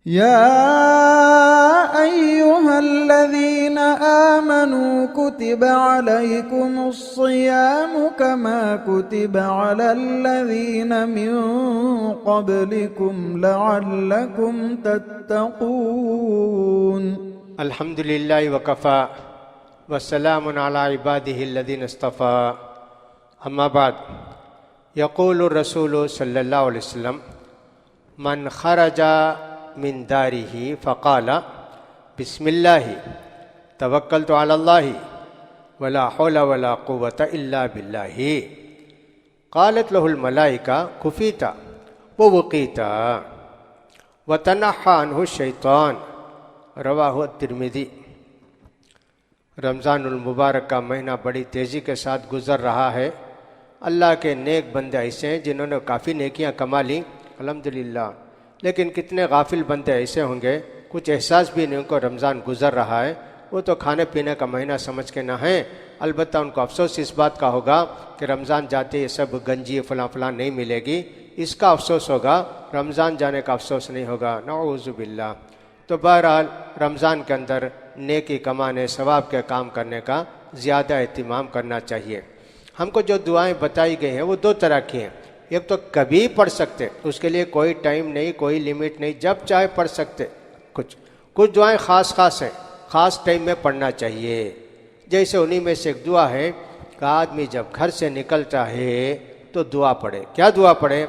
या अय्युहल्लज़ीन आमनू कुतिब अलैकुमुस्सियामु कमा कुतिब अलल्लज़ीन मिन क़ब्लिकुम लअल्लकुम तत्तक़ून। अल्हम्दुलिल्लाहि वकफ़ा वस्सलामुन अला इबादिहिल्लज़ीना इस्तफ़ा। अम्मा बाद, यक़ूलु रसूलु सल्लल्लाहु अलैहि वसल्लम मन खरजा मिन दारिही फ़क़ाला बिस्मिल्लाहि तवक्कलतु अलल्लाहि वला हौला वला कुव्वता इल्ला बिल्लाहि क़ालत लहुल मलाइका कुफ़ीता व वक़ीता व तनहा अन्हु शैतान। रवाहु तिर्मिज़ी। रमज़ानुल मुबारक का महीना बड़ी तेज़ी के साथ गुज़र रहा है। अल्लाह के नेक बंदे ऐसे हैं जिन्होंने काफ़ी नेकियां कमा ली, अल्हम्दुलिल्लाह। लेकिन कितने गाफिल बंदे ऐसे होंगे, कुछ एहसास भी नहीं उनको रमज़ान गुज़र रहा है। वो तो खाने पीने का महीना समझ के ना है। अलबत्ता उनको अफसोस इस बात का होगा कि रमज़ान जाते ये सब गंजी फ़लाँ फ़लाँ नहीं मिलेगी, इसका अफसोस होगा, रमज़ान जाने का अफसोस नहीं होगा। नऊज़ु बिल्लाह। तो बहरहाल रमज़ान के अंदर नेकी कमाने, सवाब के काम करने का ज़्यादा एहतिमाम करना चाहिए। हमको जो दुआएं बताई गई हैं वो दो तरह की हैं। एक तो कभी पढ़ सकते, उसके लिए कोई टाइम नहीं, कोई लिमिट नहीं, जब चाहे पढ़ सकते। कुछ दुआएं ख़ास हैं, ख़ास टाइम में पढ़ना चाहिए। जैसे उन्हीं में से एक दुआ है कि आदमी जब घर से निकलता है तो दुआ पढ़े। क्या दुआ पढ़े?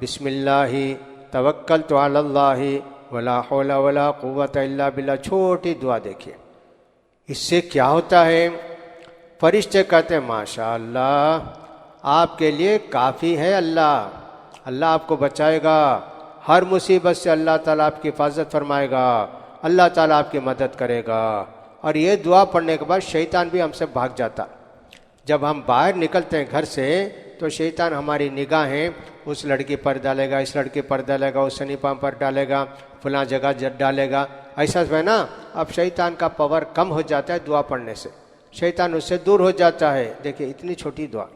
बिस्मिल्लाहि तवक्कलतु अलल्लाहि वला हौला वला कुव्वता इल्ला बिल्लाह। छोटी दुआ देखिए, इससे क्या होता है? फरिश्ते कहते हैं माशा अल्लाह, आपके लिए काफ़ी है अल्लाह आपको बचाएगा, हर मुसीबत से अल्लाह ताला आपकी हिफाजत फरमाएगा, अल्लाह ताला आपकी मदद करेगा। और ये दुआ पढ़ने के बाद शैतान भी हमसे भाग जाता। जब हम बाहर निकलते हैं घर से तो शैतान हमारी निगाहें उस लड़की पर डालेगा, इस लड़के पर डालेगा, उस सनी पाम पर डालेगा, फलां जगह डालेगा। ऐसा है ना। अब शैतान का पावर कम हो जाता है दुआ पढ़ने से, शैतान उससे दूर हो जाता है। देखिए इतनी छोटी दुआ,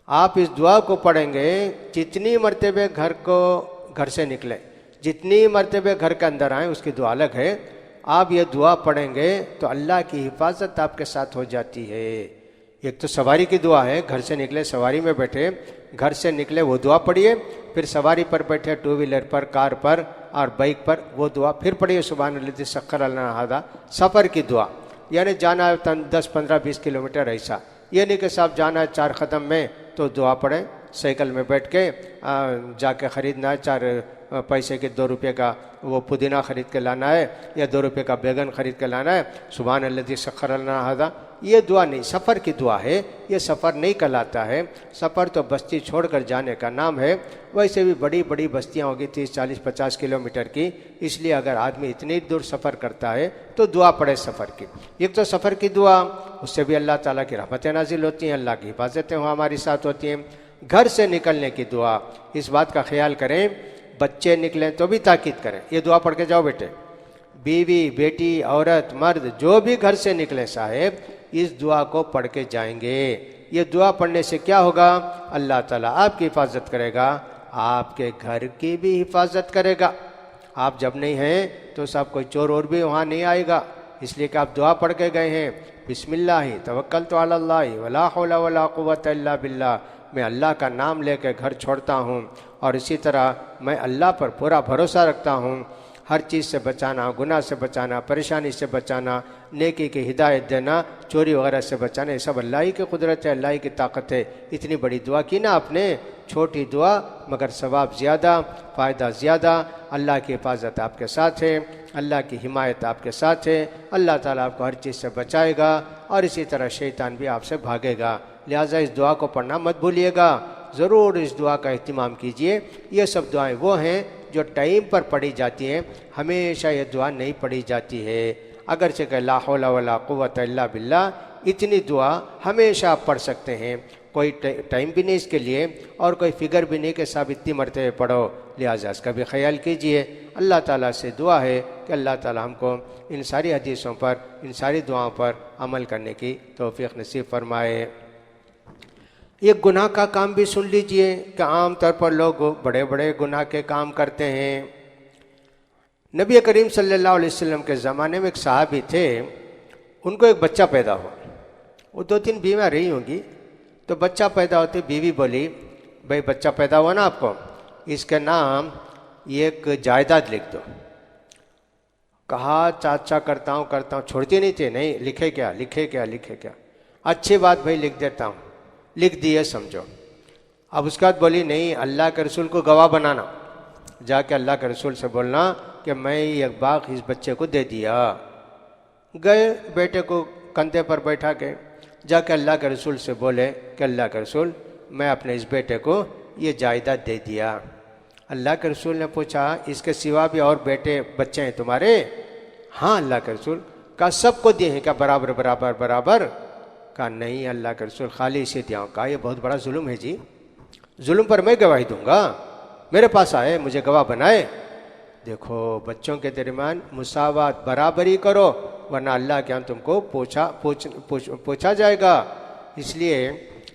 आप इस दुआ को पढ़ेंगे, जितनी मरतबे घर से निकले, जितनी मरतबे घर के अंदर आए, उसकी दुआ अलग है। आप ये दुआ पढ़ेंगे तो अल्लाह की हिफाजत आपके साथ हो जाती है। एक तो सवारी की दुआ है, घर से निकले, सवारी में बैठे, घर से निकले वो दुआ पढ़िए, फिर सवारी पर बैठे, टू व्हीलर पर, कार पर और बाइक पर, वो दुआ फिर पढ़िए, सुभानल्लाज़ी सख्खर लना हादा। सफ़र की दुआ यानी जाना है 10, 15, 20 किलोमीटर, ऐसा ये नहीं कि साहब जाना है 4 कदम में तो दुआ पढ़ें। साइकिल में बैठ के जाके ख़रीदना है, 4 पैसे के 2 रुपये का वो पुदीना ख़रीद के लाना है, या 2 रुपये का बैगन ख़रीद के लाना है, सुभानल्लाज़ी सख्खर लना हादा। ये दुआ नहीं, सफ़र की दुआ है। ये सफ़र नहीं कहलाता है। सफ़र तो बस्ती छोड़कर जाने का नाम है। वैसे भी बड़ी बड़ी बस्तियाँ होगी 30, 40, 50 किलोमीटर की, इसलिए अगर आदमी इतनी दूर सफ़र करता है तो दुआ पढ़े सफ़र की। एक तो सफ़र की दुआ, उससे भी अल्लाह ताला की रहमतें नाजिल होती हैं, अल्लाह की हिफाजतें हमारे साथ होती हैं। घर से निकलने की दुआ, इस बात का ख्याल करें, बच्चे निकलें तो भी ताकीद करें, ये दुआ पढ़ के जाओ बेटे। बीवी, बेटी, औरत, मर्द जो भी घर से निकले साहेब, इस दुआ को पढ़ के जाएंगे। ये दुआ पढ़ने से क्या होगा? अल्लाह ताला आपकी हिफाजत करेगा, आपके घर की भी हिफाजत करेगा। आप जब नहीं हैं तो सब कोई चोर और भी वहाँ नहीं आएगा, इसलिए कि आप दुआ पढ़ के गए हैं। बिस्मिल्लाहि तवक्कलतु अलल्लाहि वला हौला वला कुव्वता इल्ला बिल्लाह। मैं अल्लाह का नाम लेकर घर छोड़ता हूँ, और इसी तरह मैं अल्लाह पर पूरा भरोसा रखता हूँ। हर चीज़ से बचाना, गुनाह से बचाना, परेशानी से बचाना, नेकी की हिदायत देना, चोरी वगैरह से बचाना, ये सब अल्लाह ही की कुदरत है, अल्लाह ही की ताकत है। इतनी बड़ी दुआ की ना आपने, छोटी दुआ मगर सवाब ज़्यादा, फ़ायदा ज़्यादा। अल्लाह की हिफाजत आपके साथ है, अल्लाह की हिमायत आपके साथ है, अल्लाह ताला आपको हर चीज़ से बचाएगा, और इसी तरह शैतान भी आपसे भागेगा। लिहाजा इस दुआ को पढ़ना मत भूलिएगा, ज़रूर इस दुआ का एहतिमाम कीजिए। ये सब दुआएं वो हैं जो टाइम पर पढ़ी जाती हैं, हमेशा ये दुआ नहीं पढ़ी जाती है। अगर से ला हौला वला कुव्वता इल्ला बिल्लाह, इतनी दुआ हमेशा आप पढ़ सकते हैं, कोई टाइम भी नहीं इसके लिए, और कोई फिगर भी नहीं कि साहब इतनी मरतबे पढ़ो। लिहाजा इसका भी ख्याल कीजिए। अल्लाह ताला से दुआ है कि अल्लाह ताला हमको इन सारी हदीसों पर, इन सारी दुआओं पर अमल करने की तौफीक नसीब फरमाए। ये गुनाह का काम भी सुन लीजिए कि आम तौर पर लोग बड़े बड़े गुनाह के काम करते हैं। नबी करीम सल्लल्लाहु अलैहि वसल्लम के ज़माने में एक साहबी थे, उनको एक बच्चा पैदा हुआ। वो 2-3 बीवियाँ रही होंगी, तो बच्चा पैदा होते बीवी बोली, भाई बच्चा पैदा हुआ ना आपको, इसके नाम एक जायदाद लिख दो। कहा चाचा करता हूँ, छोड़ती नहीं थे, नहीं लिखे क्या, अच्छी बात भाई लिख देता हूँ, लिख दिए समझो। अब उसके बाद बोली नहीं, अल्लाह के रसूल को गवाह बनाना, जाके अल्लाह के रसूल से बोलना कि मैं एक बाग इस बच्चे को दे दिया। गए बेटे को कंधे पर बैठा के, जाके अल्लाह के रसूल से बोले कि अल्लाह के रसूल मैं अपने इस बेटे को ये जायदाद दे दिया। अल्लाह के रसूल ने पूछा इसके सिवा भी और बच्चे हैं तुम्हारे? हाँ अल्लाह के रसूल। कहा सबको दिए हैं क्या बराबर बराबर बराबर? कहा नहीं अल्लाह के रसूल, खाली इसे दिया हूँ। कहा ये बहुत बड़ा जुल्म है जी, जुल्म पर मैं गवाही दूंगा, मेरे पास आए मुझे गवाह बनाए। देखो बच्चों के दरमियान मुसावात बराबरी करो, वरना अल्लाह के यहाँ तुमको पूछा जाएगा। इसलिए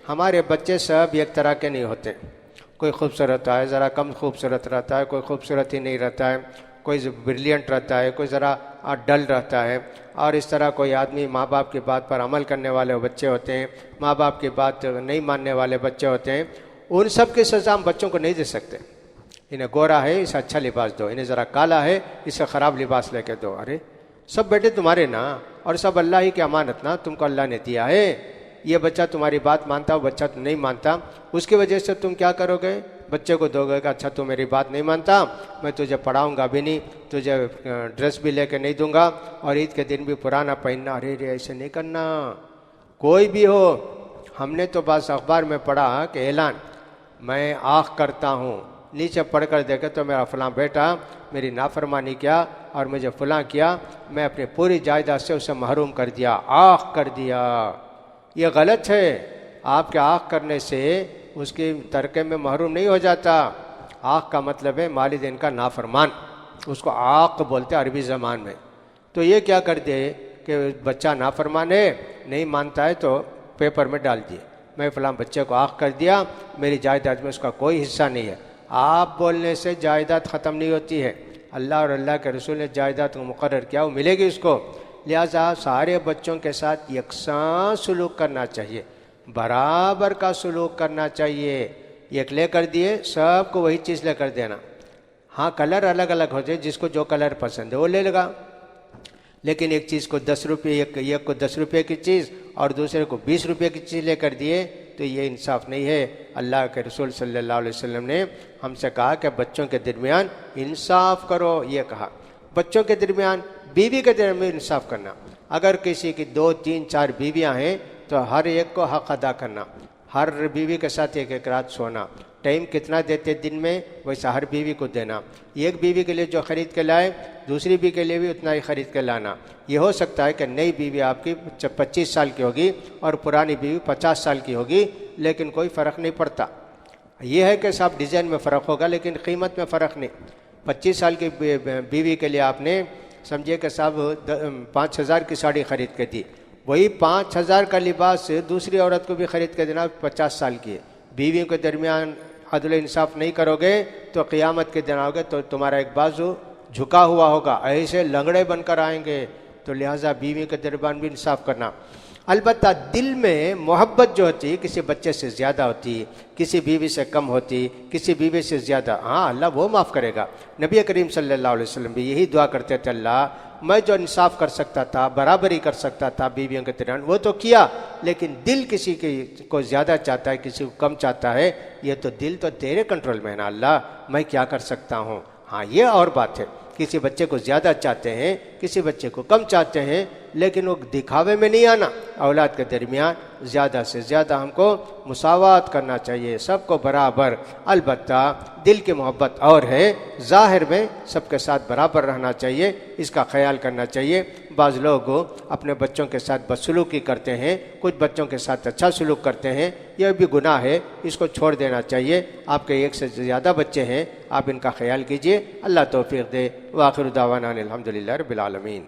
हमारे बच्चे सब एक तरह के नहीं होते, कोई खूबसूरत है, ज़रा कम खूबसूरत रहता है, कोई खूबसूरत ही नहीं रहता है, कोई ब्रिलियंट रहता है, कोई ज़रा डल रहता है। और इस तरह कोई आदमी माँ बाप की बात पर अमल करने वाले बच्चे होते हैं, माँ बाप की बात नहीं मानने वाले बच्चे होते हैं। उन सब की सज़ा हम बच्चों को नहीं दे सकते। इन्हें गोरा है इसे अच्छा लिबास दो, इन्हें ज़रा काला है इसे ख़राब लिबास लेके दो। अरे सब बेटे तुम्हारे ना, और सब अल्लाह ही की अमानत ना, तुमको अल्लाह ने दिया है। ये बच्चा तुम्हारी बात मानता, वो बच्चा तो नहीं मानता, उसकी वजह से तुम क्या करोगे? बच्चे को दोगे कि अच्छा तू मेरी बात नहीं मानता, मैं तुझे पढ़ाऊंगा भी नहीं, तुझे ड्रेस भी लेके नहीं दूंगा, और ईद के दिन भी पुराना पहनना। अरे रे ऐसे नहीं करना। कोई भी हो, हमने तो बस अखबार में पढ़ा कि ऐलान मैं आँख करता हूँ, नीचे पढ़कर देखे तो मेरा फलां बेटा मेरी नाफरमानी किया और मुझे फलां किया, मैं अपनी पूरी जायदाद से उसे महरूम कर दिया, आँख कर दिया। ये गलत है। आपके आँख करने से उसके तरके में महरूम नहीं हो जाता। आँख का मतलब है वालिदैन का नाफरमान, उसको आँख बोलते हैं अरबी ज़बान में। तो ये क्या कर दे कि बच्चा नाफरमान है, नहीं मानता है तो पेपर में डाल दिए मैं फलां बच्चे को आँख कर दिया, मेरी जायदाद में उसका कोई हिस्सा नहीं है। आप बोलने से जायदाद ख़त्म नहीं होती है। अल्लाह और अल्लाह के रसूल ने जायदाद को मुकर्रर किया, वो मिलेगी उसको। लिहाजा सारे बच्चों के साथ यकसां सलूक करना चाहिए, बराबर का सलूक करना चाहिए। एक लेकर दिए सबको वही चीज़ लेकर देना। हाँ कलर अलग अलग हो जाए, जिसको जो कलर पसंद है वो ले लेगा, लेकिन एक चीज़ को 10 रुपये, एक को 10 रुपये की चीज़ और दूसरे को 20 रुपये की चीज़ लेकर दिए तो ये इंसाफ नहीं है। अल्लाह के रसूल सल्लल्लाहु अलैहि वसल्लम ने हमसे कहा कि बच्चों के दरमियान इंसाफ करो। ये कहा बच्चों के दरमियान, बीवी के दरमियान इंसाफ करना। अगर किसी की 2, 3, 4 बीवियाँ हैं तो हर एक को हक़ अदा करना, हर बीवी के साथ एक रात सोना। टाइम कितना देते दिन में वैसा हर बीवी को देना। एक बीवी के लिए जो ख़रीद के लाए दूसरी बीवी के लिए भी उतना ही ख़रीद के लाना। ये हो सकता है कि नई बीवी आपकी 25 साल की होगी और पुरानी बीवी 50 साल की होगी, लेकिन कोई फ़र्क नहीं पड़ता। ये है कि सब डिज़ाइन में फ़र्क होगा लेकिन कीमत में फ़र्क नहीं। 25 साल की बीवी के लिए आपने समझिए कि साहब 5,000 की साड़ी ख़रीद के दी, वही 5,000 का लिबास दूसरी औरत को भी ख़रीद के देना 50 साल की है। बीवियों के दरमियान अदल इंसाफ नहीं करोगे तो क़ियामत के दिन आओगे तो तुम्हारा एक बाजू झुका हुआ होगा, ऐसे लंगड़े बनकर आएंगे। तो लिहाजा बीवी के दरमियान भी इंसाफ करना। अलबत्ता दिल में मोहब्बत जो होती है किसी बच्चे से ज़्यादा होती, किसी बीवी से कम होती, किसी बीवी से ज़्यादा, हाँ अल्लाह वो माफ़ करेगा। नबी करीम सल्लल्लाहु अलैहि वसल्लम भी यही दुआ करते थे, अल्लाह मैं जो इंसाफ कर सकता था, बराबरी कर सकता था बीवियों के दरमियान वो तो किया, लेकिन दिल किसी को ज़्यादा चाहता है, किसी को कम चाहता है, ये तो दिल तो तेरे कंट्रोल में है ना अल्लाह, मैं क्या कर सकता हूँ। हाँ ये और बात है, किसी बच्चे को ज़्यादा चाहते हैं, किसी बच्चे को कम चाहते हैं, लेकिन वो दिखावे में नहीं आना। औलाद के दरमियान ज़्यादा से ज़्यादा हमको मुसावात करना चाहिए, सबको बराबर। अलबत्ता दिल की मोहब्बत और है, ज़ाहिर में सबके साथ बराबर रहना चाहिए, इसका ख्याल करना चाहिए। बाज़ लोग अपने बच्चों के साथ बदसलूकी करते हैं, कुछ बच्चों के साथ अच्छा सलूक करते हैं, यह भी गुनाह है, इसको छोड़ देना चाहिए। आपके एक से ज़्यादा बच्चे हैं, आप इनका ख्याल कीजिए। अल्लाह तौफीक दे। व आखिर दावाना अनिल हम्दुलिल्लाहि रब्बिल आलमीन।